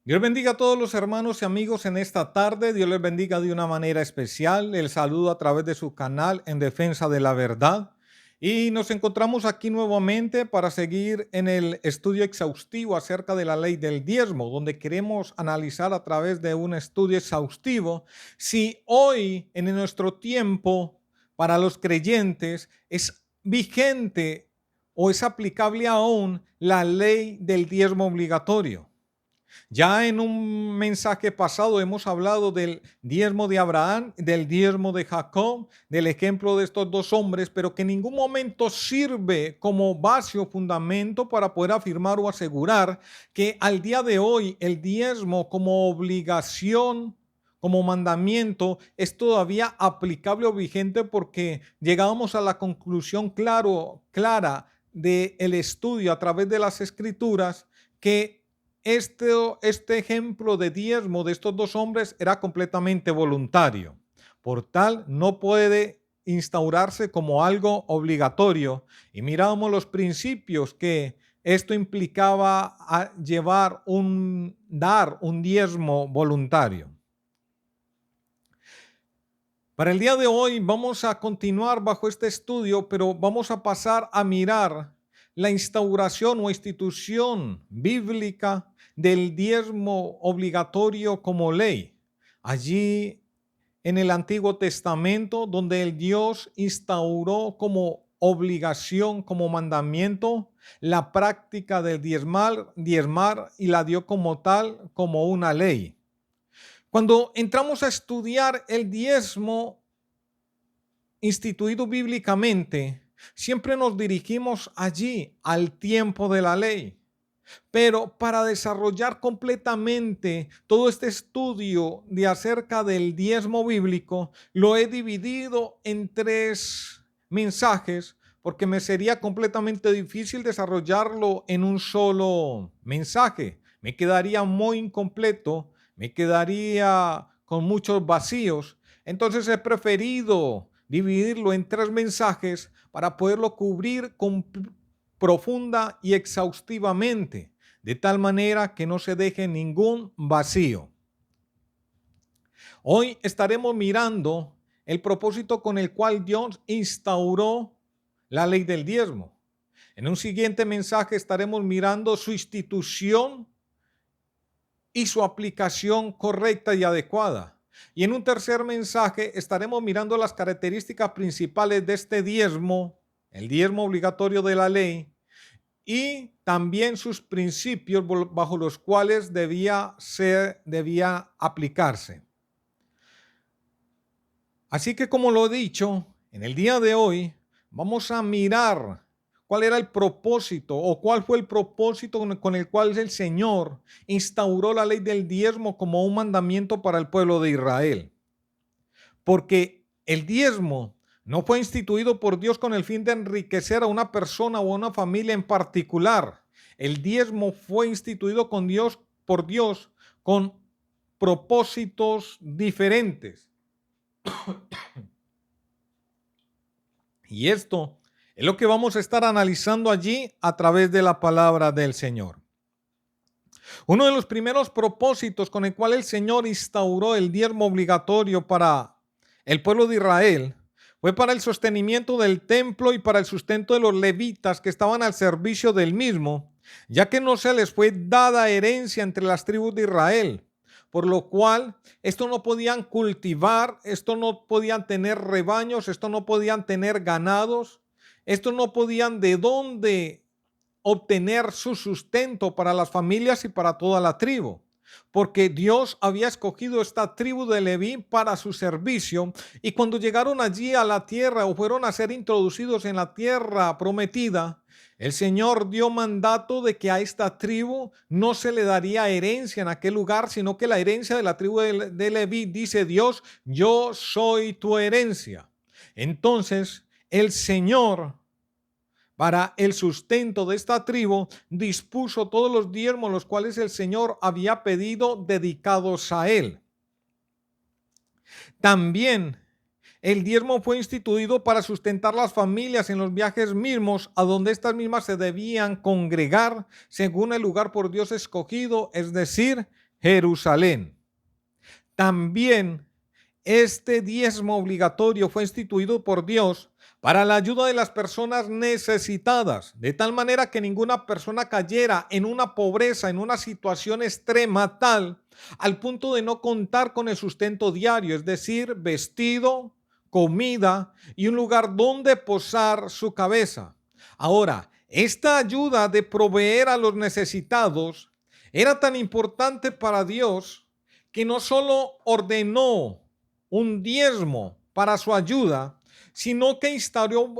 Dios bendiga a todos los hermanos y amigos en esta tarde. Dios les bendiga de una manera especial. El saludo a través de su canal En Defensa de la Verdad. Y nos encontramos aquí nuevamente para seguir en el estudio exhaustivo acerca de la ley del diezmo, donde queremos analizar a través de un estudio exhaustivo si hoy en nuestro tiempo para los creyentes es vigente o es aplicable aún la ley del diezmo obligatorio. Ya en un mensaje pasado hemos hablado del diezmo de Abraham, del diezmo de Jacob, del ejemplo de estos dos hombres, pero que en ningún momento sirve como base o fundamento para poder afirmar o asegurar que al día de hoy el diezmo como obligación, como mandamiento, es todavía aplicable o vigente, porque llegábamos a la conclusión clara del estudio a través de las escrituras que este ejemplo de diezmo de estos dos hombres era completamente voluntario. Por tal, no puede instaurarse como algo obligatorio. Y miramos los principios que esto implicaba a dar un diezmo voluntario. Para el día de hoy vamos a continuar bajo este estudio, pero vamos a pasar a mirar la instauración o institución bíblica del diezmo obligatorio como ley. Allí en el Antiguo Testamento, donde el Dios instauró como obligación, como mandamiento, la práctica del diezmar y la dio como tal, como una ley. Cuando entramos a estudiar el diezmo instituido bíblicamente, siempre nos dirigimos allí al tiempo de la ley. Pero para desarrollar completamente todo este estudio de acerca del diezmo bíblico, lo he dividido en 3 mensajes, porque me sería completamente difícil desarrollarlo en un solo mensaje. Me quedaría muy incompleto, me quedaría con muchos vacíos. Entonces he preferido dividirlo en 3 mensajes para poderlo cubrir con profunda y exhaustivamente, de tal manera que no se deje ningún vacío. Hoy estaremos mirando el propósito con el cual Dios instauró la ley del diezmo. En un siguiente mensaje estaremos mirando su institución y su aplicación correcta y adecuada. Y en un tercer mensaje estaremos mirando las características principales de este diezmo, el diezmo obligatorio de la ley, y también sus principios bajo los cuales debía aplicarse. Así que, como lo he dicho, en el día de hoy vamos a mirar cuál era el propósito o cuál fue el propósito con el cual el Señor instauró la ley del diezmo como un mandamiento para el pueblo de Israel. Porque el diezmo no fue instituido por Dios con el fin de enriquecer a una persona o a una familia en particular. El diezmo fue instituido por Dios con propósitos diferentes. Y esto es lo que vamos a estar analizando allí a través de la palabra del Señor. Uno de los primeros propósitos con el cual el Señor instauró el diezmo obligatorio para el pueblo de Israel fue para el sostenimiento del templo y para el sustento de los levitas que estaban al servicio del mismo, ya que no se les fue dada herencia entre las tribus de Israel, por lo cual esto no podían cultivar, esto no podían tener rebaños, esto no podían tener ganados, esto no podían de dónde obtener su sustento para las familias y para toda la tribu, porque Dios había escogido esta tribu de Leví para su servicio. Y cuando llegaron allí a la tierra o fueron a ser introducidos en la tierra prometida, el Señor dio mandato de que a esta tribu no se le daría herencia en aquel lugar, sino que la herencia de la tribu de Leví, dice Dios, yo soy tu herencia. Entonces el Señor, para el sustento de esta tribu, dispuso todos los diezmos los cuales el Señor había pedido dedicados a él. También el diezmo fue instituido para sustentar las familias en los viajes mismos, a donde estas mismas se debían congregar según el lugar por Dios escogido, es decir, Jerusalén. También este diezmo obligatorio fue instituido por Dios para la ayuda de las personas necesitadas, de tal manera que ninguna persona cayera en una pobreza, en una situación extrema tal, al punto de no contar con el sustento diario, es decir, vestido, comida y un lugar donde posar su cabeza. Ahora, esta ayuda de proveer a los necesitados era tan importante para Dios que no solo ordenó un diezmo para su ayuda, sino que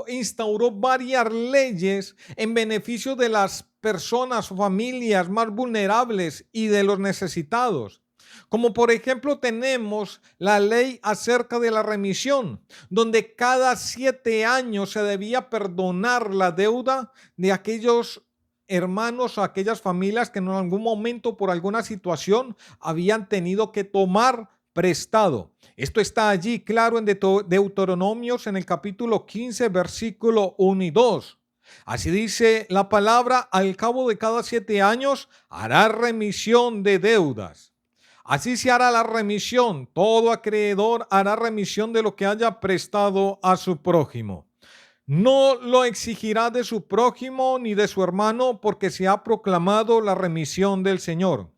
instauró varias leyes en beneficio de las personas o familias más vulnerables y de los necesitados. Como por ejemplo tenemos la ley acerca de la remisión, donde cada 7 años se debía perdonar la deuda de aquellos hermanos o aquellas familias que en algún momento por alguna situación habían tenido que tomar prestado. Esto está allí claro en Deuteronomios en el capítulo 15, versículo 1 y 2. Así dice la palabra: al cabo de cada 7 años hará remisión de deudas. Así se hará la remisión. Todo acreedor hará remisión de lo que haya prestado a su prójimo. No lo exigirá de su prójimo ni de su hermano, porque se ha proclamado la remisión del Señor.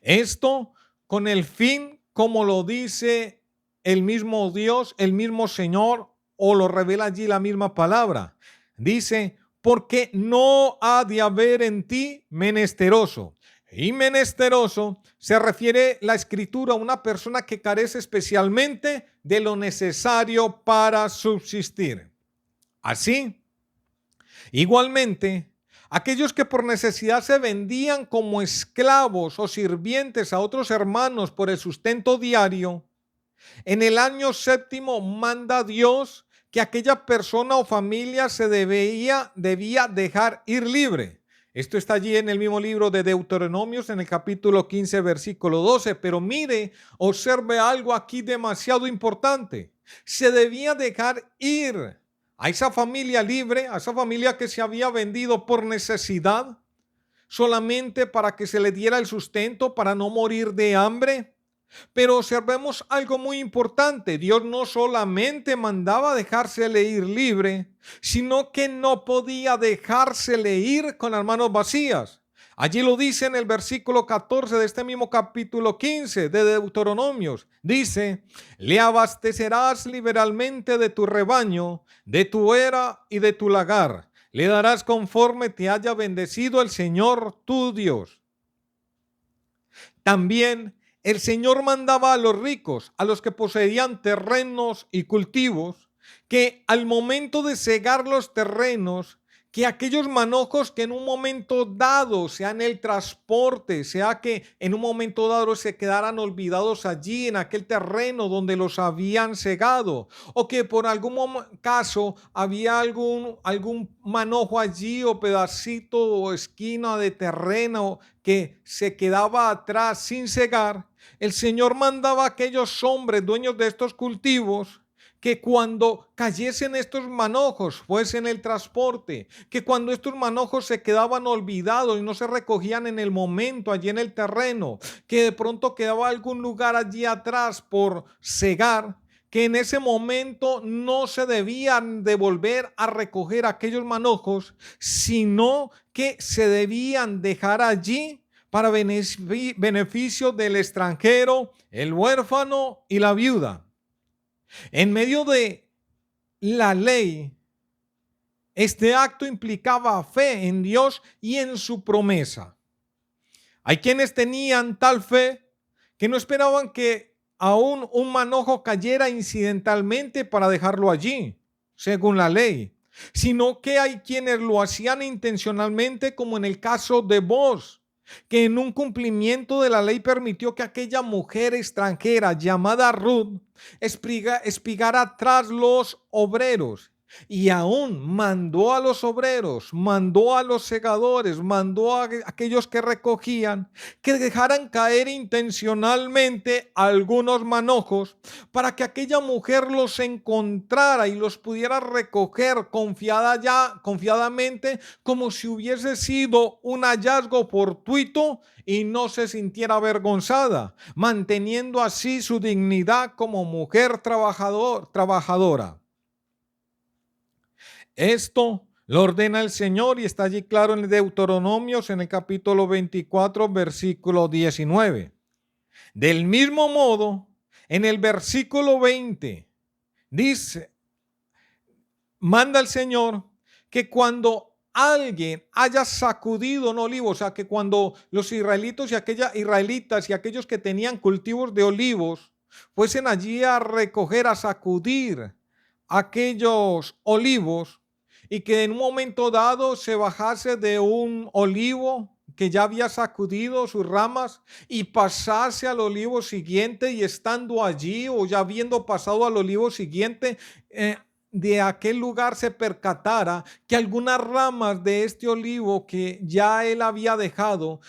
Esto con el fin, como lo dice el mismo Dios, el mismo Señor, o lo revela allí la misma palabra. Dice: porque no ha de haber en ti menesteroso. Y menesteroso se refiere la escritura a una persona que carece especialmente de lo necesario para subsistir. Así, igualmente, aquellos que por necesidad se vendían como esclavos o sirvientes a otros hermanos por el sustento diario, en el año 7º manda Dios que aquella persona o familia se debía dejar ir libre. Esto está allí en el mismo libro de Deuteronomios, en el capítulo 15, versículo 12. Pero mire, observe algo aquí demasiado importante. Se debía dejar ir a esa familia libre, a esa familia que se había vendido por necesidad, solamente para que se le diera el sustento, para no morir de hambre. Pero observemos algo muy importante: Dios no solamente mandaba dejársele ir libre, sino que no podía dejársele ir con las manos vacías. Allí lo dice en el versículo 14 de este mismo capítulo 15 de Deuteronomios. Dice: le abastecerás liberalmente de tu rebaño, de tu era y de tu lagar. Le darás conforme te haya bendecido el Señor tu Dios. También el Señor mandaba a los ricos, a los que poseían terrenos y cultivos, que al momento de cegar los terrenos, que aquellos manojos que en un momento dado, sea en el transporte, sea que en un momento dado se quedaran olvidados allí en aquel terreno donde los habían cegado, o que por algún caso había algún manojo allí o pedacito o esquina de terreno que se quedaba atrás sin cegar, el Señor mandaba a aquellos hombres dueños de estos cultivos que cuando cayesen estos manojos, fuesen el transporte, que cuando estos manojos se quedaban olvidados y no se recogían en el momento allí en el terreno, que de pronto quedaba algún lugar allí atrás por cegar, que en ese momento no se debían de volver a recoger aquellos manojos, sino que se debían dejar allí para beneficio del extranjero, el huérfano y la viuda. En medio de la ley, este acto implicaba fe en Dios y en su promesa. Hay quienes tenían tal fe que no esperaban que aún un manojo cayera incidentalmente para dejarlo allí, según la ley, sino que hay quienes lo hacían intencionalmente, como en el caso de Booz, que en un cumplimiento de la ley permitió que aquella mujer extranjera llamada Ruth espigara tras los obreros. Y aún mandó a los obreros, mandó a los segadores, mandó a aquellos que recogían, que dejaran caer intencionalmente algunos manojos para que aquella mujer los encontrara y los pudiera recoger confiadamente, como si hubiese sido un hallazgo fortuito y no se sintiera avergonzada, manteniendo así su dignidad como mujer trabajadora. Esto lo ordena el Señor y está allí claro en Deuteronomios en el capítulo 24, versículo 19. Del mismo modo, en el versículo 20 dice, manda el Señor que cuando alguien haya sacudido un olivo, o sea, que cuando los israelitas y aquellos que tenían cultivos de olivos fuesen allí a recoger, a sacudir aquellos olivos, y que en un momento dado se bajase de un olivo que ya había sacudido sus ramas y pasase al olivo siguiente, y estando allí o ya habiendo pasado al olivo siguiente, de aquel lugar se percatara que algunas ramas de este olivo que ya él había dejado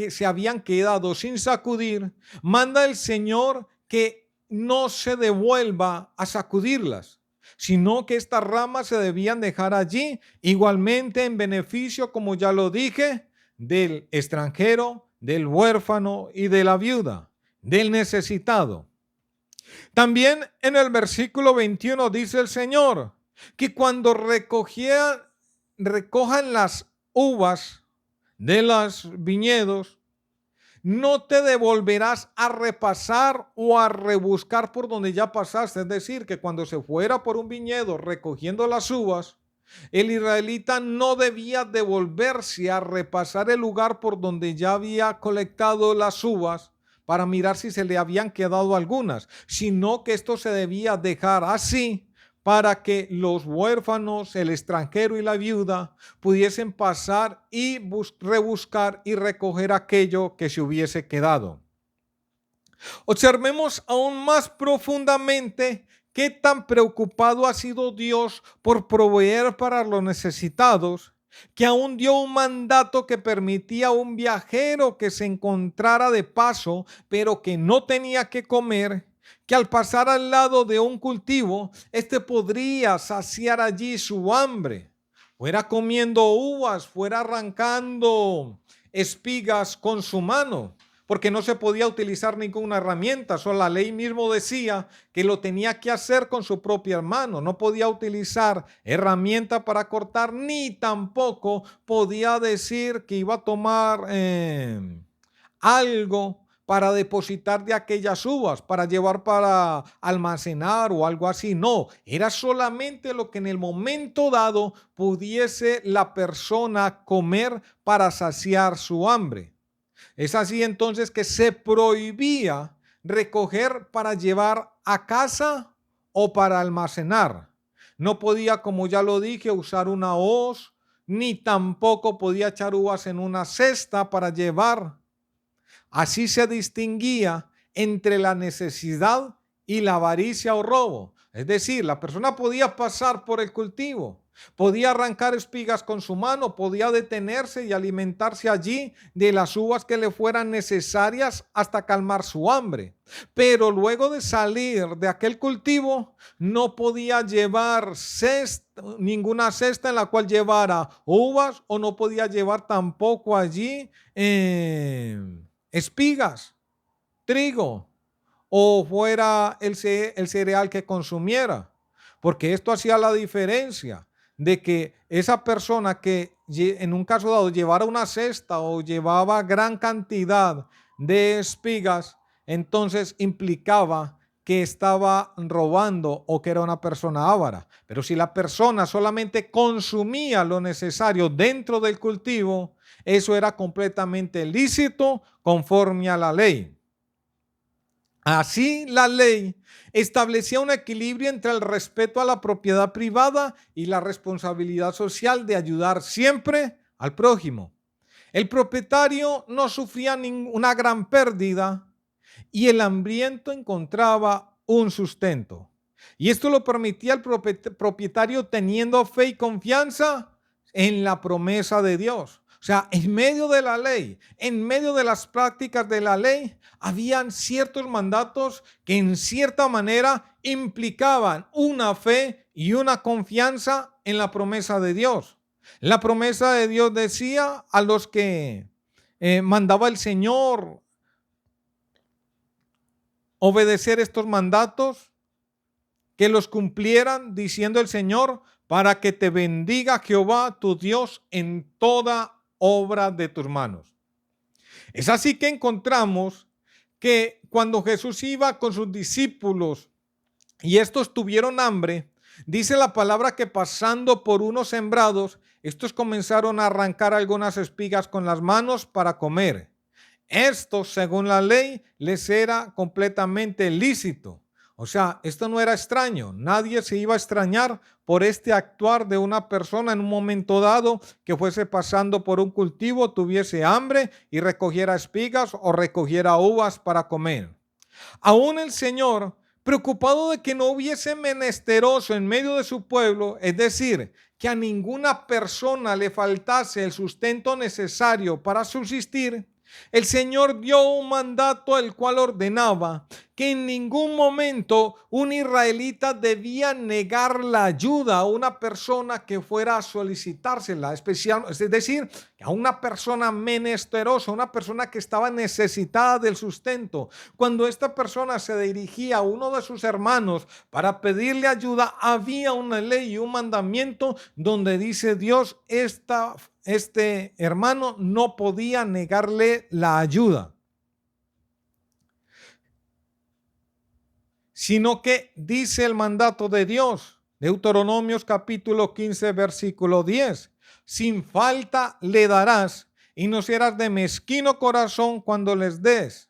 se habían quedado sin sacudir, manda el Señor que no se devuelva a sacudirlas, sino que estas ramas se debían dejar allí, igualmente en beneficio, como ya lo dije, del extranjero, del huérfano y de la viuda, del necesitado. También en el versículo 21 dice el Señor que cuando recojan las uvas de los viñedos, no te devolverás a repasar o a rebuscar por donde ya pasaste. Es decir, que cuando se fuera por un viñedo recogiendo las uvas, el israelita no debía devolverse a repasar el lugar por donde ya había colectado las uvas para mirar si se le habían quedado algunas, sino que esto se debía dejar así para que los huérfanos, el extranjero y la viuda pudiesen pasar y rebuscar y recoger aquello que se hubiese quedado. Observemos aún más profundamente qué tan preocupado ha sido Dios por proveer para los necesitados, que aún dio un mandato que permitía a un viajero que se encontrara de paso, pero que no tenía que comer, que al pasar al lado de un cultivo, éste podría saciar allí su hambre, fuera comiendo uvas, fuera arrancando espigas con su mano, porque no se podía utilizar ninguna herramienta. Solo la ley mismo decía que lo tenía que hacer con su propia mano. No podía utilizar herramienta para cortar, ni tampoco podía decir que iba a tomar algo para depositar de aquellas uvas, para llevar para almacenar o algo así. No, era solamente lo que en el momento dado pudiese la persona comer para saciar su hambre. Es así entonces que se prohibía recoger para llevar a casa o para almacenar. No podía, como ya lo dije, usar una hoz, ni tampoco podía echar uvas en una cesta para llevar. Así se distinguía entre la necesidad y la avaricia o robo. Es decir, la persona podía pasar por el cultivo, podía arrancar espigas con su mano, podía detenerse y alimentarse allí de las uvas que le fueran necesarias hasta calmar su hambre. Pero luego de salir de aquel cultivo, no podía llevar ninguna cesta en la cual llevara uvas, o no podía llevar tampoco allí espigas, trigo, o fuera el cereal que consumiera, porque esto hacía la diferencia de que esa persona que en un caso dado llevara una cesta o llevaba gran cantidad de espigas, entonces implicaba que estaba robando o que era una persona avara. Pero si la persona solamente consumía lo necesario dentro del cultivo, eso era completamente lícito conforme a la ley. Así, la ley establecía un equilibrio entre el respeto a la propiedad privada y la responsabilidad social de ayudar siempre al prójimo. El propietario no sufría ninguna gran pérdida y el hambriento encontraba un sustento. Y esto lo permitía el propietario teniendo fe y confianza en la promesa de Dios. O sea, en medio de la ley, en medio de las prácticas de la ley, habían ciertos mandatos que en cierta manera implicaban una fe y una confianza en la promesa de Dios. La promesa de Dios decía a los que mandaba el Señor obedecer estos mandatos, que los cumplieran, diciendo el Señor, para que te bendiga Jehová tu Dios en toda obra de tus manos. Es así que encontramos que cuando Jesús iba con sus discípulos y estos tuvieron hambre, dice la palabra que pasando por unos sembrados, estos comenzaron a arrancar algunas espigas con las manos para comer. Esto, según la ley, les era completamente lícito. O sea, esto no era extraño. Nadie se iba a extrañar por este actuar de una persona en un momento dado que fuese pasando por un cultivo, tuviese hambre y recogiera espigas o recogiera uvas para comer. Aún el Señor, preocupado de que no hubiese menesteroso en medio de su pueblo, es decir, que a ninguna persona le faltase el sustento necesario para subsistir, el Señor dio un mandato el cual ordenaba que en ningún momento un israelita debía negar la ayuda a una persona que fuera a solicitársela, es decir, a una persona menesterosa, una persona que estaba necesitada del sustento. Cuando esta persona se dirigía a uno de sus hermanos para pedirle ayuda, había una ley y un mandamiento donde dice Dios, este hermano no podía negarle la ayuda, sino que dice el mandato de Dios, Deuteronomios capítulo 15, versículo 10, sin falta le darás y no serás de mezquino corazón cuando les des.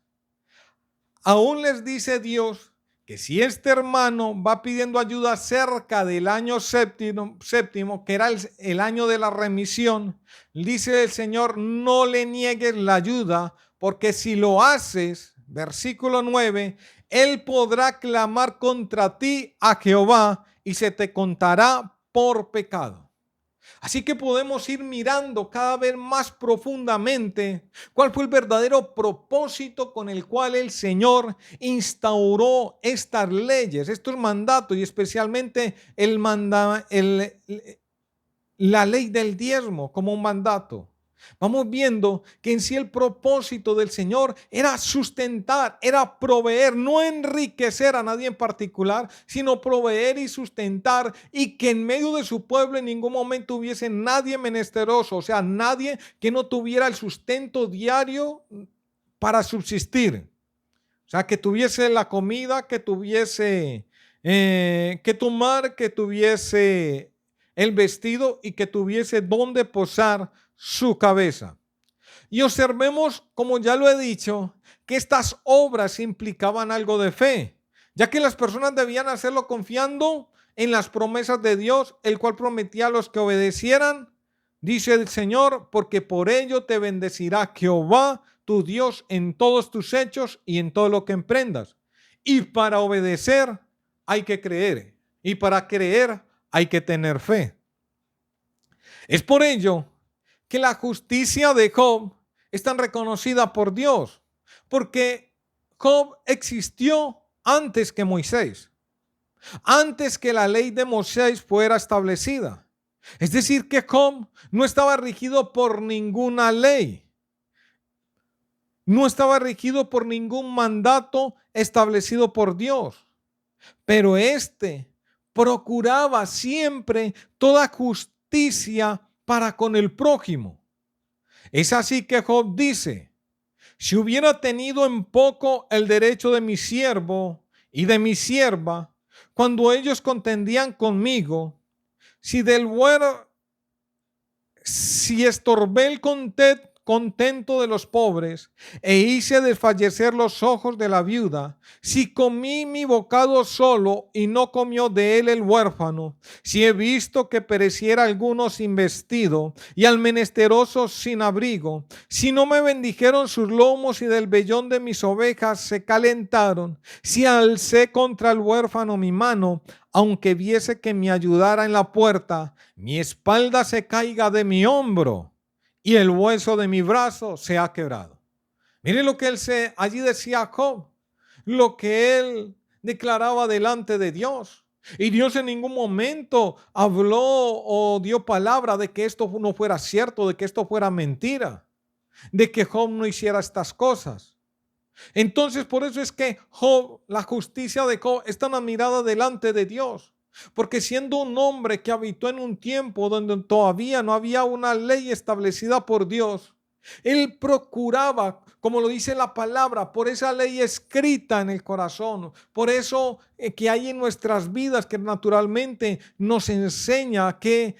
Aún les dice Dios que si este hermano va pidiendo ayuda cerca del año séptimo, que era el año de la remisión, dice el Señor, no le niegues la ayuda, porque si lo haces, versículo 9, Él podrá clamar contra ti a Jehová y se te contará por pecado. Así que podemos ir mirando cada vez más profundamente cuál fue el verdadero propósito con el cual el Señor instauró estas leyes, estos mandatos y especialmente la ley del diezmo como un mandato. Vamos viendo que en sí el propósito del Señor era sustentar, era proveer, no enriquecer a nadie en particular, sino proveer y sustentar, y que en medio de su pueblo en ningún momento hubiese nadie menesteroso, o sea, nadie que no tuviera el sustento diario para subsistir. O sea, que tuviese la comida, que tuviese que tomar, que tuviese el vestido y que tuviese donde posar su cabeza. Y observemos, como ya lo he dicho, que estas obras implicaban algo de fe, ya que las personas debían hacerlo confiando en las promesas de Dios, el cual prometía a los que obedecieran, dice el Señor, porque por ello te bendecirá Jehová, tu Dios, en todos tus hechos y en todo lo que emprendas. Y para obedecer hay que creer, y para creer hay que tener fe. Es por ello que la justicia de Job es tan reconocida por Dios, porque Job existió antes que Moisés, antes que la ley de Moisés fuera establecida. Es decir, que Job no estaba regido por ninguna ley, no estaba regido por ningún mandato establecido por Dios, pero éste procuraba siempre toda justicia para con el prójimo. Es así que Job dice, si hubiera tenido en poco el derecho de mi siervo y de mi sierva, cuando ellos contendían conmigo, si estorbé el contento de los pobres, e hice desfallecer los ojos de la viuda, si comí mi bocado solo y no comió de él el huérfano, si he visto que pereciera alguno sin vestido y al menesteroso sin abrigo, si no me bendijeron sus lomos y del vellón de mis ovejas se calentaron, si alcé contra el huérfano mi mano, aunque viese que me ayudara en la puerta, mi espalda se caiga de mi hombro y el hueso de mi brazo se ha quebrado. Miren lo que allí decía Job, lo que él declaraba delante de Dios. Y Dios en ningún momento habló o dio palabra de que esto no fuera cierto, de que esto fuera mentira, de que Job no hiciera estas cosas. Entonces, por eso es que Job, la justicia de Job es tan admirada delante de Dios. Porque siendo un hombre que habitó en un tiempo donde todavía no había una ley establecida por Dios, él procuraba, como lo dice la palabra, por esa ley escrita en el corazón, por eso que hay en nuestras vidas que naturalmente nos enseña que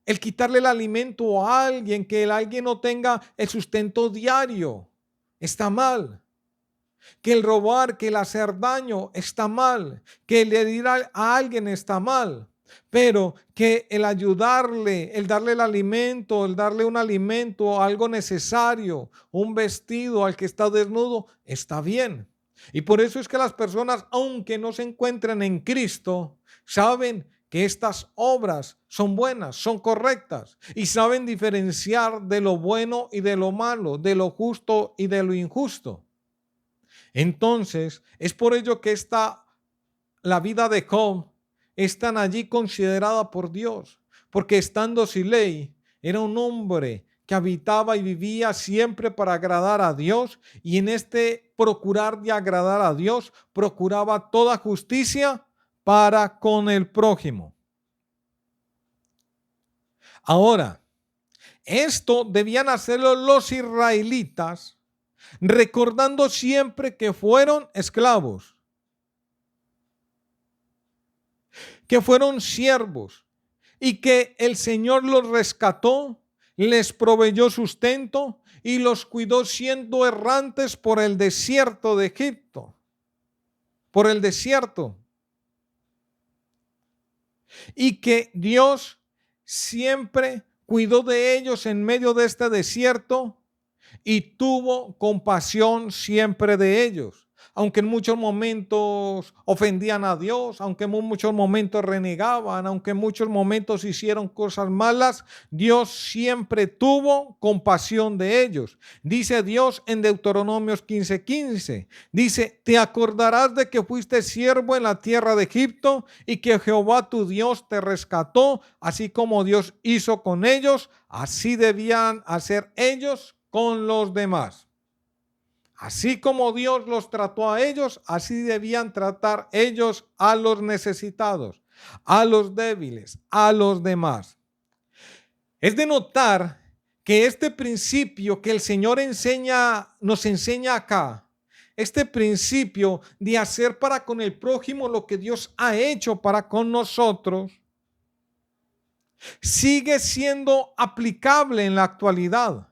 el quitarle el alimento a alguien, que el alguien no tenga el sustento diario, está mal. Que el robar, que el hacer daño está mal, que el herir a alguien está mal, pero que el ayudarle, el darle el alimento, el darle un alimento, algo necesario, un vestido al que está desnudo, está bien. Y por eso es que las personas, aunque no se encuentren en Cristo, saben que estas obras son buenas, son correctas y saben diferenciar de lo bueno y de lo malo, de lo justo y de lo injusto. Entonces, es por ello que la vida de Job es tan allí considerada por Dios, porque estando sin ley, era un hombre que habitaba y vivía siempre para agradar a Dios, y en este procurar de agradar a Dios, procuraba toda justicia para con el prójimo. Ahora, esto debían hacerlo los israelitas, recordando siempre que fueron esclavos, que fueron siervos y que el Señor los rescató, les proveyó sustento y los cuidó siendo errantes por el desierto de Egipto, por el desierto. Y que Dios siempre cuidó de ellos en medio de este desierto y tuvo compasión siempre de ellos. Aunque en muchos momentos ofendían a Dios, aunque en muchos momentos renegaban, aunque en muchos momentos hicieron cosas malas, Dios siempre tuvo compasión de ellos. Dice Dios en Deuteronomios 15:15, dice, te acordarás de que fuiste siervo en la tierra de Egipto y que Jehová tu Dios te rescató, así como Dios hizo con ellos, así debían hacer ellos con los demás. Así como Dios los trató a ellos, así debían tratar ellos a los necesitados, a los débiles, a los demás. Es de notar que este principio que el Señor nos enseña acá, este principio de hacer para con el prójimo lo que Dios ha hecho para con nosotros, sigue siendo aplicable en la actualidad,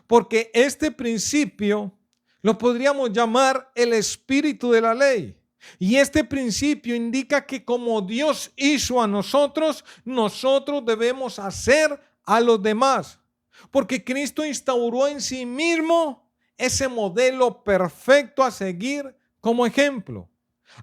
porque este principio lo podríamos llamar el espíritu de la ley. Y este principio indica que como Dios hizo a nosotros, nosotros debemos hacer a los demás. Porque Cristo instauró en sí mismo ese modelo perfecto a seguir como ejemplo.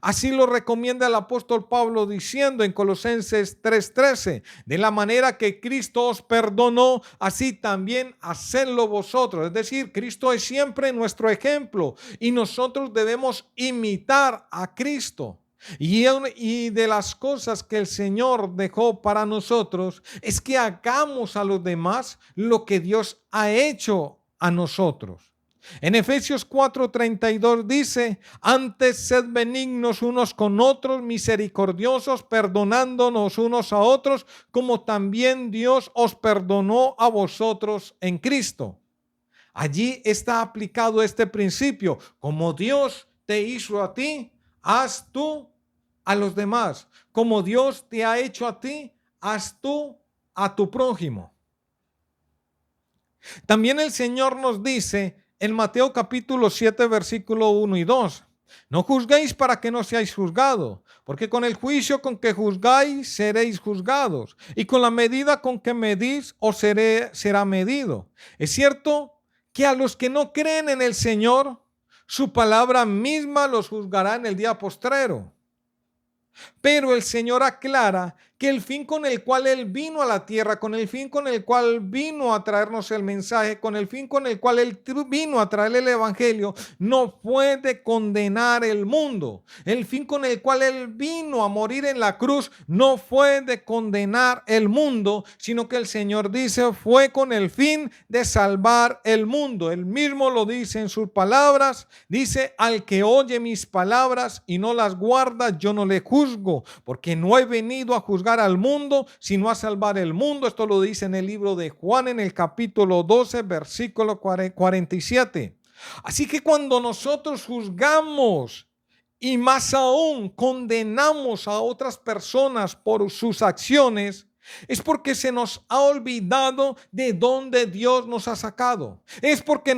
Así lo recomienda el apóstol Pablo diciendo en Colosenses 3:13, de la manera que Cristo os perdonó, así también hacedlo vosotros. Es decir, Cristo es siempre nuestro ejemplo y nosotros debemos imitar a Cristo. Y de las cosas que el Señor dejó para nosotros es que hagamos a los demás lo que Dios ha hecho a nosotros. En Efesios 4:32 dice, antes sed benignos unos con otros, misericordiosos, perdonándonos unos a otros, como también Dios os perdonó a vosotros en Cristo. Allí está aplicado este principio. Como Dios te hizo a ti, haz tú a los demás. Como Dios te ha hecho a ti, haz tú a tu prójimo. También el Señor nos dice en Mateo capítulo 7, versículo 1 y 2. No juzguéis para que no seáis juzgados, porque con el juicio con que juzgáis seréis juzgados, y con la medida con que medís os será medido. Es cierto que a los que no creen en el Señor, su palabra misma los juzgará en el día postrero. Pero el Señor aclara que el fin con el cual Él vino a la tierra, con el fin con el cual vino a traernos el mensaje, con el fin con el cual Él vino a traer el evangelio, no fue de condenar el mundo. El fin con el cual Él vino a morir en la cruz no fue de condenar el mundo, sino que el Señor dice fue con el fin de salvar el mundo. Él mismo lo dice en sus palabras, dice: al que oye mis palabras y no las guarda, yo no le juzgo, porque no he venido a juzgar al mundo, sino a salvar el mundo. Esto lo dice en el libro de Juan, en el capítulo 12, versículo 47. Así que cuando nosotros juzgamos y más aún condenamos a otras personas por sus acciones, es porque se nos ha olvidado de dónde Dios nos ha sacado. Es porque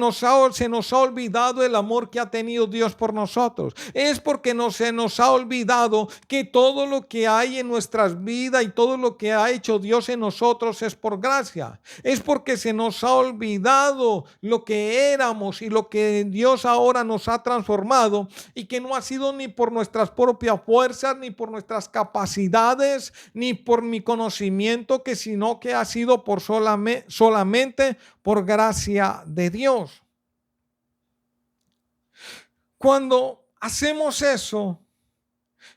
se nos ha olvidado el amor que ha tenido Dios por nosotros. Es porque se nos ha olvidado que todo lo que hay en nuestras vidas y todo lo que ha hecho Dios en nosotros es por gracia. Es porque se nos ha olvidado lo que éramos y lo que Dios ahora nos ha transformado, y que no ha sido ni por nuestras propias fuerzas, ni por nuestras capacidades, ni por mi conocimiento, que sino que ha sido por solamente por gracia de Dios. Cuando hacemos eso,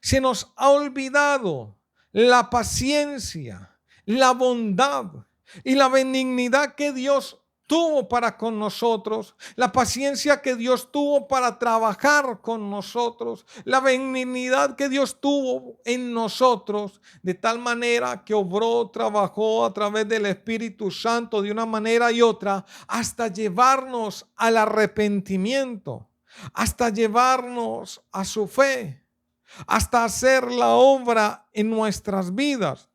se nos ha olvidado la paciencia, la bondad y la benignidad que Dios tuvo para con nosotros, la paciencia que Dios tuvo para trabajar con nosotros, la benignidad que Dios tuvo en nosotros, de tal manera que obró, trabajó a través del Espíritu Santo de una manera y otra, hasta llevarnos al arrepentimiento, hasta llevarnos a su fe, hasta hacer la obra en nuestras vidas.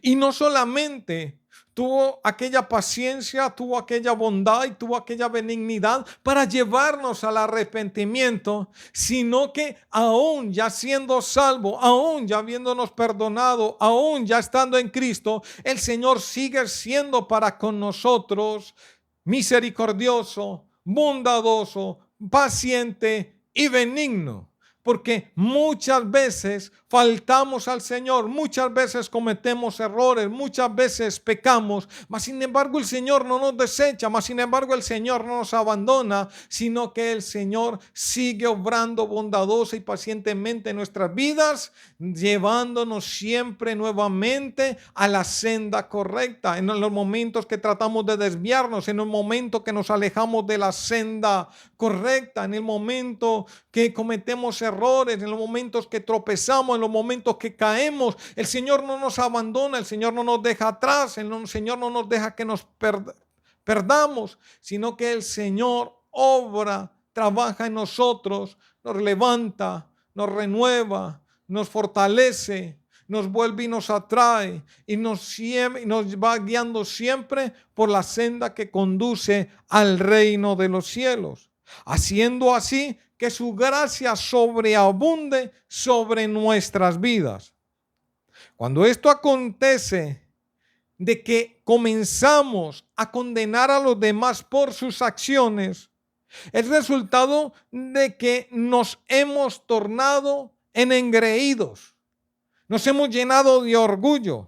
Y no solamente tuvo aquella paciencia, tuvo aquella bondad y tuvo aquella benignidad para llevarnos al arrepentimiento, sino que aún ya siendo salvo, aún ya habiéndonos perdonado, aún ya estando en Cristo, el Señor sigue siendo para con nosotros misericordioso, bondadoso, paciente y benigno. Porque muchas veces faltamos al Señor, muchas veces cometemos errores, muchas veces pecamos, mas sin embargo el Señor no nos desecha, mas sin embargo el Señor no nos abandona, sino que el Señor sigue obrando bondadosa y pacientemente en nuestras vidas, llevándonos siempre nuevamente a la senda correcta, en los momentos que tratamos de desviarnos, en el momento que nos alejamos de la senda correcta, en el momento que cometemos errores, en los momentos que tropezamos, en los momentos que caemos. El Señor no nos abandona, el Señor no nos deja atrás, el Señor no nos deja que nos perdamos, sino que el Señor obra, trabaja en nosotros, nos levanta, nos renueva, nos fortalece, nos vuelve y nos atrae y nos va guiando siempre por la senda que conduce al reino de los cielos, haciendo así que su gracia sobreabunde sobre nuestras vidas. Cuando esto acontece, de que comenzamos a condenar a los demás por sus acciones, es resultado de que nos hemos tornado en engreídos, nos hemos llenado de orgullo,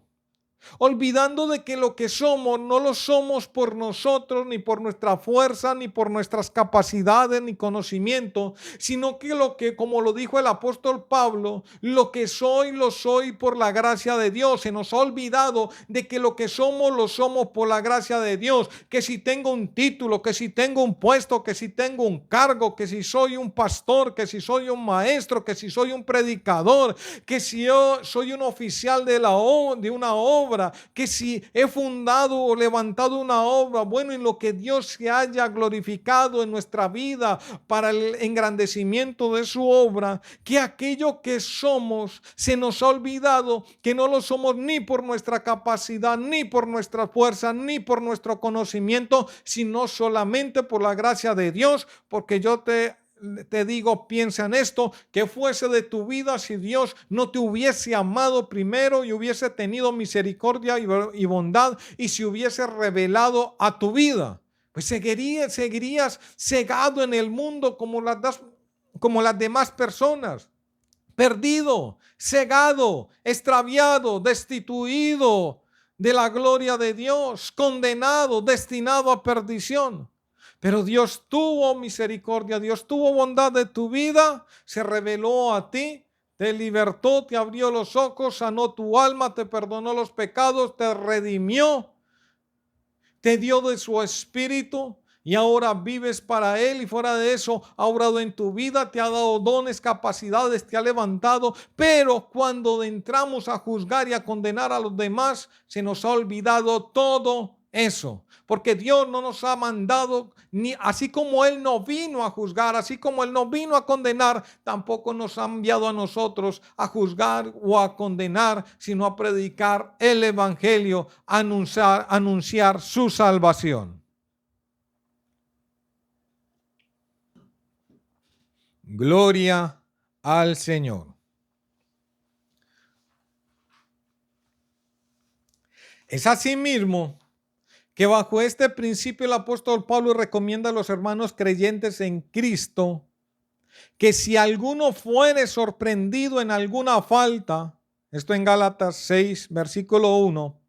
olvidando de que lo que somos no lo somos por nosotros, ni por nuestra fuerza, ni por nuestras capacidades, ni conocimiento, sino que, como lo dijo el apóstol Pablo, lo que soy, lo soy por la gracia de Dios. Se nos ha olvidado de que lo que somos, lo somos por la gracia de Dios. Que si tengo un título, que si tengo un puesto, que si tengo un cargo, que si soy un pastor, que si soy un maestro, que si soy un predicador, que si yo soy un oficial de una obra, obra, que si he fundado o levantado una obra, bueno, en lo que Dios se haya glorificado en nuestra vida para el engrandecimiento de su obra, que aquello que somos se nos ha olvidado, que no lo somos ni por nuestra capacidad, ni por nuestra fuerza, ni por nuestro conocimiento, sino solamente por la gracia de Dios, porque yo te digo, piensa en esto, que fuese de tu vida si Dios no te hubiese amado primero y hubiese tenido misericordia y bondad y se hubiese revelado a tu vida. Pues seguirías cegado en el mundo como las demás personas, perdido, cegado, extraviado, destituido de la gloria de Dios, condenado, destinado a perdición. Pero Dios tuvo misericordia, Dios tuvo bondad de tu vida, se reveló a ti, te libertó, te abrió los ojos, sanó tu alma, te perdonó los pecados, te redimió, te dio de su espíritu y ahora vives para Él, y fuera de eso ha obrado en tu vida, te ha dado dones, capacidades, te ha levantado. Pero cuando entramos a juzgar y a condenar a los demás, se nos ha olvidado todo eso, porque Dios no nos ha mandado, ni así como Él no vino a juzgar, así como Él no vino a condenar, tampoco nos ha enviado a nosotros a juzgar o a condenar, sino a predicar el evangelio, anunciar su salvación. Gloria al Señor. Es asimismo que bajo este principio el apóstol Pablo recomienda a los hermanos creyentes en Cristo que si alguno fuere sorprendido en alguna falta, esto en Gálatas 6, versículo 1,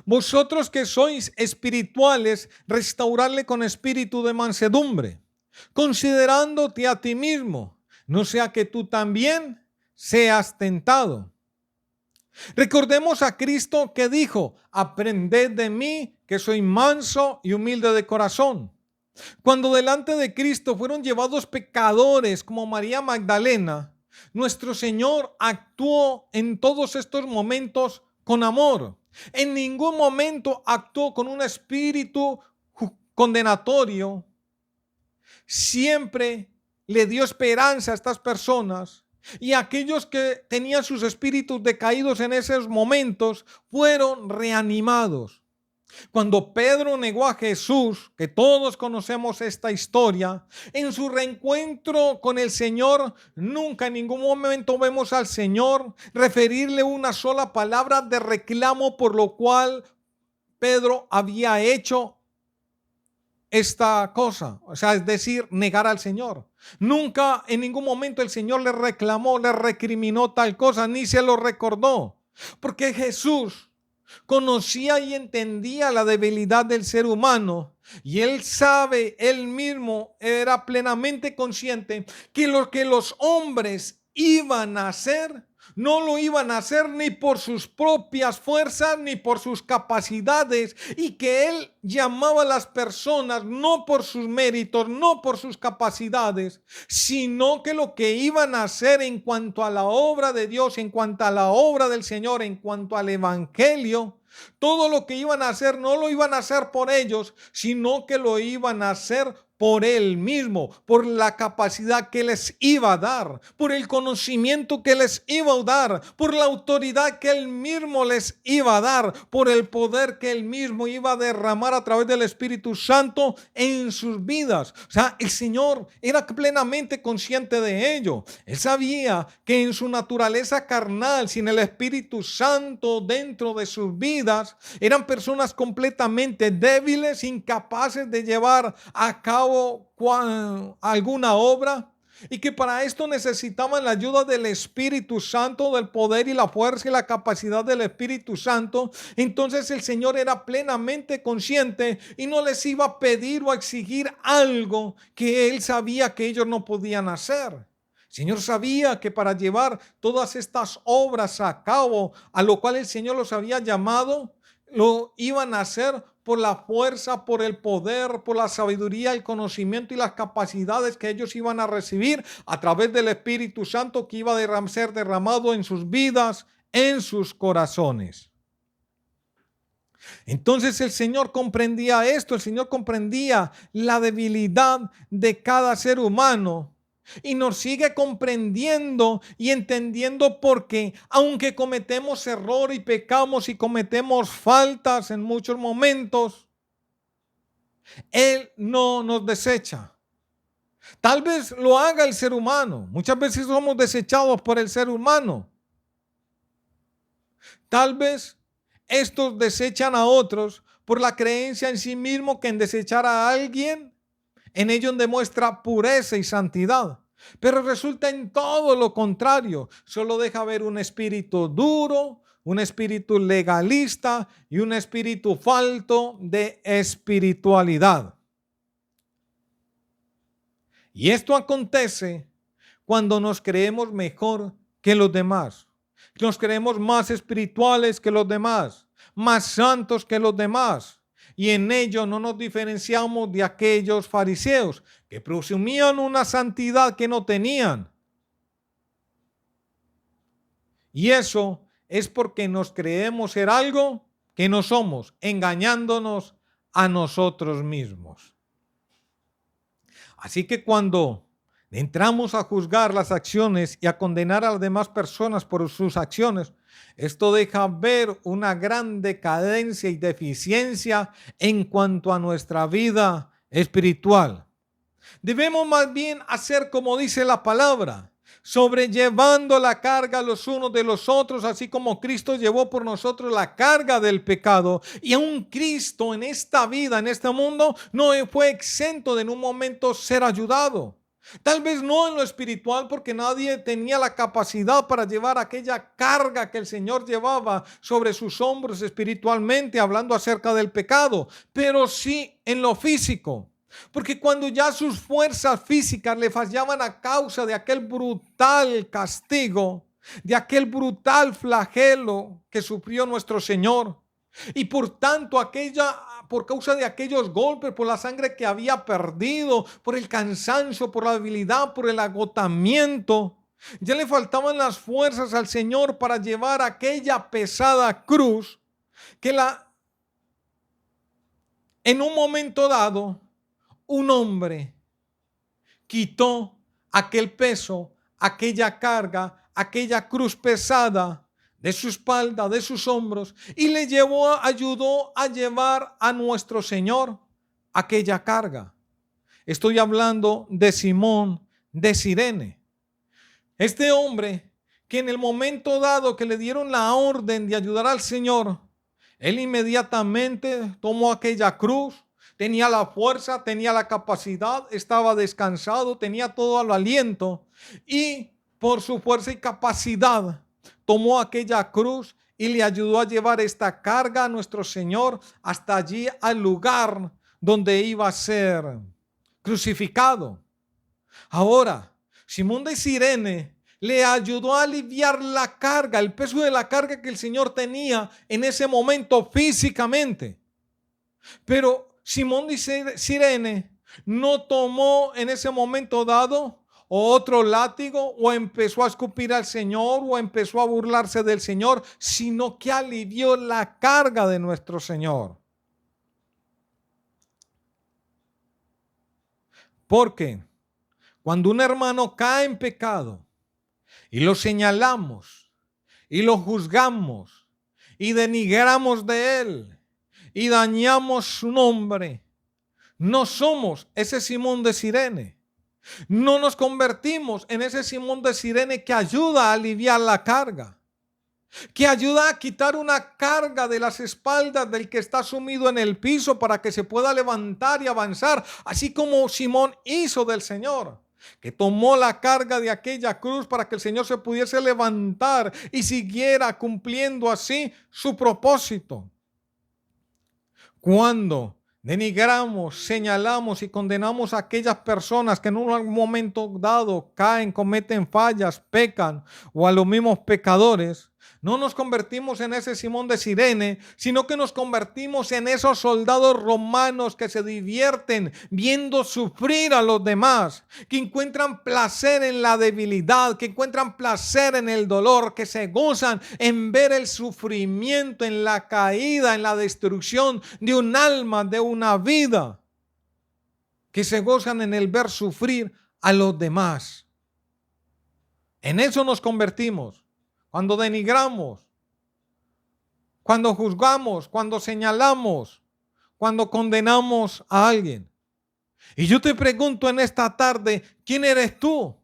vosotros que sois espirituales, restaurarle con espíritu de mansedumbre, considerándote a ti mismo, no sea que tú también seas tentado. Recordemos a Cristo que dijo, aprended de mí que soy manso y humilde de corazón. Cuando delante de Cristo fueron llevados pecadores como María Magdalena, nuestro Señor actuó en todos estos momentos con amor. En ningún momento actuó con un espíritu condenatorio. Siempre le dio esperanza a estas personas. Y aquellos que tenían sus espíritus decaídos en esos momentos fueron reanimados. Cuando Pedro negó a Jesús, que todos conocemos esta historia, en su reencuentro con el Señor, nunca en ningún momento vemos al Señor referirle una sola palabra de reclamo por lo cual Pedro había hecho esta cosa, o sea, es decir, negar al Señor. Nunca en ningún momento el Señor le reclamó, le recriminó tal cosa, ni se lo recordó, porque Jesús conocía y entendía la debilidad del ser humano, y él mismo era plenamente consciente que lo que los hombres iban a hacer no lo iban a hacer ni por sus propias fuerzas ni por sus capacidades, y que él llamaba a las personas no por sus méritos, no por sus capacidades, sino que lo que iban a hacer en cuanto a la obra de Dios, en cuanto a la obra del Señor, en cuanto al evangelio, todo lo que iban a hacer no lo iban a hacer por ellos, sino que lo iban a hacer por Él mismo, por la capacidad que les iba a dar, por el conocimiento que les iba a dar, por la autoridad que Él mismo les iba a dar, por el poder que Él mismo iba a derramar a través del Espíritu Santo en sus vidas. O sea, el Señor era plenamente consciente de ello. Él sabía que en su naturaleza carnal, sin el Espíritu Santo dentro de sus vidas, eran personas completamente débiles, incapaces de llevar a cabo alguna obra, y que para esto necesitaban la ayuda del Espíritu Santo, del poder y la fuerza y la capacidad del Espíritu Santo. Entonces el Señor era plenamente consciente y no les iba a pedir o a exigir algo que Él sabía que ellos no podían hacer. El Señor sabía que para llevar todas estas obras a cabo, a lo cual el Señor los había llamado, lo iban a hacer por la fuerza, por el poder, por la sabiduría, el conocimiento y las capacidades que ellos iban a recibir a través del Espíritu Santo que iba a ser derramado en sus vidas, en sus corazones. Entonces el Señor comprendía esto, el Señor comprendía la debilidad de cada ser humano y nos sigue comprendiendo y entendiendo porque aunque cometemos error y pecamos y cometemos faltas en muchos momentos, Él no nos desecha. Tal vez lo haga el ser humano. Muchas veces somos desechados por el ser humano. Tal vez estos desechan a otros por la creencia en sí mismo que en desechar a alguien, en ellos demuestra pureza y santidad. Pero resulta en todo lo contrario. Solo deja ver un espíritu duro, un espíritu legalista y un espíritu falto de espiritualidad. Y esto acontece cuando nos creemos mejor que los demás. Nos creemos más espirituales que los demás, más santos que los demás. Y en ello no nos diferenciamos de aquellos fariseos que presumían una santidad que no tenían. Y eso es porque nos creemos ser algo que no somos, engañándonos a nosotros mismos. Así que cuando entramos a juzgar las acciones y a condenar a las demás personas por sus acciones, esto deja ver una gran decadencia y deficiencia en cuanto a nuestra vida espiritual. Debemos más bien hacer como dice la palabra, sobrellevando la carga los unos de los otros, así como Cristo llevó por nosotros la carga del pecado. Y aún Cristo en esta vida, en este mundo, no fue exento de en un momento ser ayudado. Tal vez no en lo espiritual, porque nadie tenía la capacidad para llevar aquella carga que el Señor llevaba sobre sus hombros espiritualmente, hablando acerca del pecado, pero sí en lo físico. Porque cuando ya sus fuerzas físicas le fallaban a causa de aquel brutal castigo, de aquel brutal flagelo que sufrió nuestro Señor, y por tanto por causa de aquellos golpes, por la sangre que había perdido, por el cansancio, por la debilidad, por el agotamiento, ya le faltaban las fuerzas al Señor para llevar aquella pesada cruz que en un momento dado un hombre quitó aquel peso, aquella carga, aquella cruz pesada de su espalda, de sus hombros, y le ayudó a llevar a nuestro Señor aquella carga. Estoy hablando de Simón de Cirene. Este hombre que en el momento dado que le dieron la orden de ayudar al Señor, él inmediatamente tomó aquella cruz. Tenía la fuerza, tenía la capacidad, estaba descansado, tenía todo el aliento y por su fuerza y capacidad tomó aquella cruz y le ayudó a llevar esta carga a nuestro Señor hasta allí al lugar donde iba a ser crucificado. Ahora, Simón de Cirene le ayudó a aliviar la carga, el peso de la carga que el Señor tenía en ese momento físicamente. Pero Simón de Cirene no tomó en ese momento dado otro látigo o empezó a escupir al Señor o empezó a burlarse del Señor, sino que alivió la carga de nuestro Señor. Porque cuando un hermano cae en pecado y lo señalamos y lo juzgamos y denigramos de él, y dañamos su nombre, no somos ese Simón de Cirene. No nos convertimos en ese Simón de Cirene que ayuda a aliviar la carga, que ayuda a quitar una carga de las espaldas del que está sumido en el piso para que se pueda levantar y avanzar, así como Simón hizo del Señor, que tomó la carga de aquella cruz para que el Señor se pudiese levantar y siguiera cumpliendo así su propósito. Cuando denigramos, señalamos y condenamos a aquellas personas que en un momento dado caen, cometen fallas, pecan o a los mismos pecadores, No nos convertimos en ese Simón de Cirene, sino que nos convertimos en esos soldados romanos que se divierten viendo sufrir a los demás, que encuentran placer en la debilidad, que encuentran placer en el dolor, que se gozan en ver el sufrimiento, en la caída, en la destrucción de un alma, de una vida, que se gozan en el ver sufrir a los demás. En eso nos convertimos. Cuando denigramos, cuando juzgamos, cuando señalamos, cuando condenamos a alguien. Y yo te pregunto en esta tarde, ¿quién eres tú?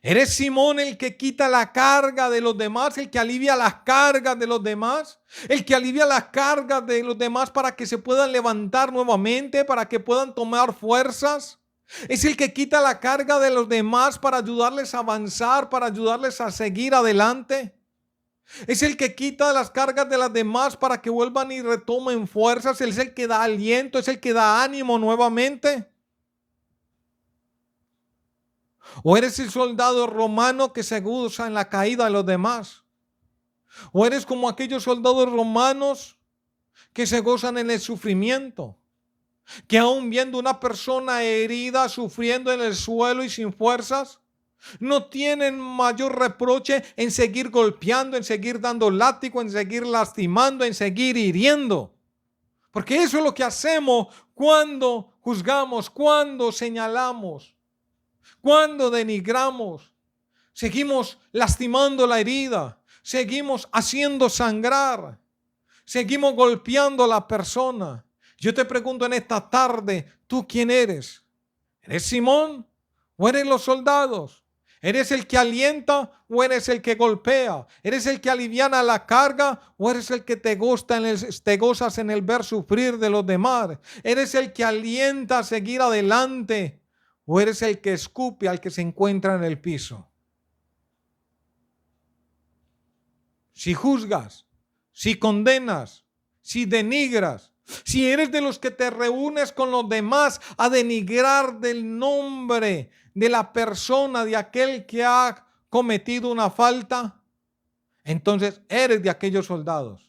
¿Eres Simón el que quita la carga de los demás, el que alivia las cargas de los demás? ¿El que alivia las cargas de los demás para que se puedan levantar nuevamente, para que puedan tomar fuerzas? Es el que quita la carga de los demás para ayudarles a avanzar, para ayudarles a seguir adelante. Es el que quita las cargas de las demás para que vuelvan y retomen fuerzas. Es el que da aliento, es el que da ánimo nuevamente. ¿O eres el soldado romano que se goza en la caída de los demás? ¿O eres como aquellos soldados romanos que se gozan en el sufrimiento? Que aún viendo una persona herida, sufriendo en el suelo y sin fuerzas, no tienen mayor reproche en seguir golpeando, en seguir dando látigo, en seguir lastimando, en seguir hiriendo. Porque eso es lo que hacemos cuando juzgamos, cuando señalamos, cuando denigramos. Seguimos lastimando la herida, seguimos haciendo sangrar, seguimos golpeando a la persona. Yo te pregunto en esta tarde, ¿tú quién eres? ¿Eres Simón o eres los soldados? ¿Eres el que alienta o eres el que golpea? ¿Eres el que aliviana la carga o eres el que te gozas en el ver sufrir de los demás? ¿Eres el que alienta a seguir adelante o eres el que escupe al que se encuentra en el piso? Si juzgas, si condenas, si denigras, si eres de los que te reúnes con los demás a denigrar del nombre de la persona, de aquel que ha cometido una falta, entonces eres de aquellos soldados.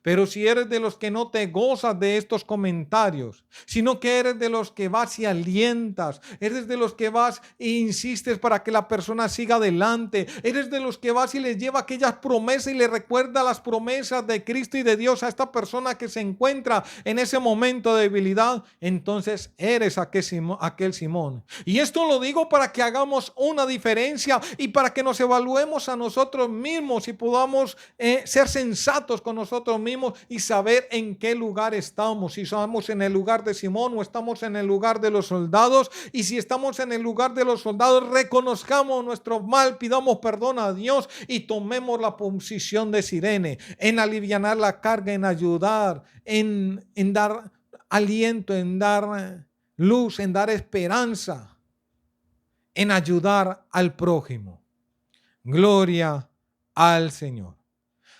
Pero si eres de los que no te gozas de estos comentarios, sino que eres de los que vas y alientas, eres de los que vas e insistes para que la persona siga adelante, eres de los que vas y les lleva aquellas promesas y le recuerda las promesas de Cristo y de Dios a esta persona que se encuentra en ese momento de debilidad, entonces eres aquel Simón. Y esto lo digo para que hagamos una diferencia y para que nos evaluemos a nosotros mismos y podamos ser sensatos con nosotros mismos y saber en qué lugar estamos, si estamos en el lugar de Simón o estamos en el lugar de los soldados. Y si estamos en el lugar de los soldados, reconozcamos nuestro mal, pidamos perdón a Dios y tomemos la posición de Cirene, en alivianar la carga, en ayudar, en dar aliento, en dar luz, en dar esperanza, en ayudar al prójimo. Gloria al Señor.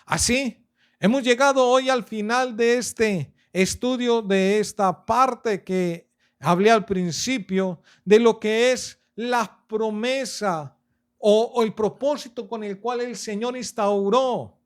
Así hemos llegado hoy al final de este estudio, de esta parte que hablé al principio, de lo que es la promesa o el propósito con el cual el Señor instauró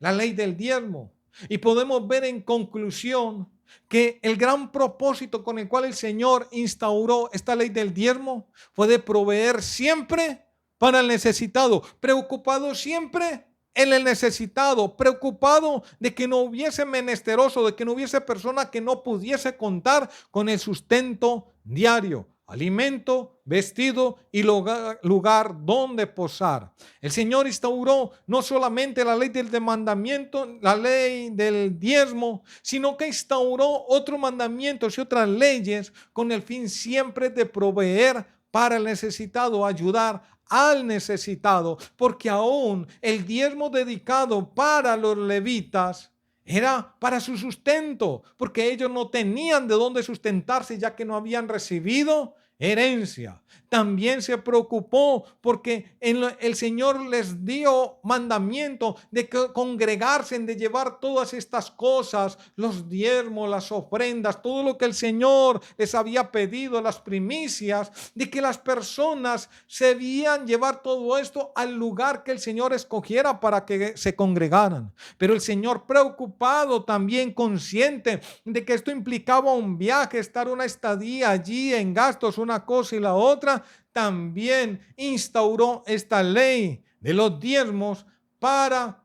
la ley del diezmo. Y podemos ver en conclusión que el gran propósito con el cual el Señor instauró esta ley del diezmo fue de proveer siempre para el necesitado, preocupado siempre en el necesitado, preocupado de que no hubiese menesteroso, de que no hubiese persona que no pudiese contar con el sustento diario, alimento, vestido y lugar donde posar. El Señor instauró no solamente la ley del mandamiento, la ley del diezmo, sino que instauró otros mandamientos y otras leyes con el fin siempre de proveer para el necesitado, ayudar al necesitado, porque aún el diezmo dedicado para los levitas era para su sustento, porque ellos no tenían de dónde sustentarse ya que no habían recibido herencia. También se preocupó porque el Señor les dio mandamiento de congregarse, de llevar todas estas cosas, los diezmos, las ofrendas, todo lo que el Señor les había pedido, las primicias, de que las personas se debían llevar todo esto al lugar que el Señor escogiera para que se congregaran. Pero el Señor, preocupado, también consciente de que esto implicaba un viaje, estar una estadía allí en gastos, una cosa y la otra, también instauró esta ley de los diezmos para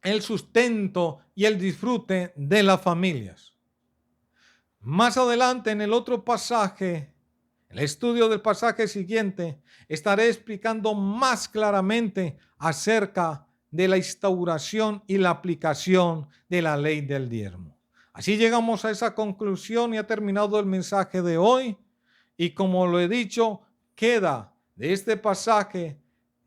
el sustento y el disfrute de las familias. Más adelante, en el otro pasaje, el estudio del pasaje siguiente, estaré explicando más claramente acerca de la instauración y la aplicación de la ley del diezmo. Así llegamos a esa conclusión y ha terminado el mensaje de hoy. Y como lo he dicho, queda de este pasaje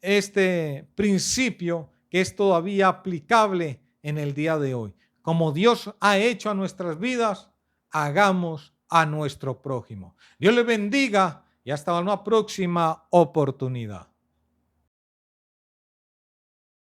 este principio que es todavía aplicable en el día de hoy. Como Dios ha hecho a nuestras vidas, hagamos a nuestro prójimo. Dios le bendiga y hasta una próxima oportunidad.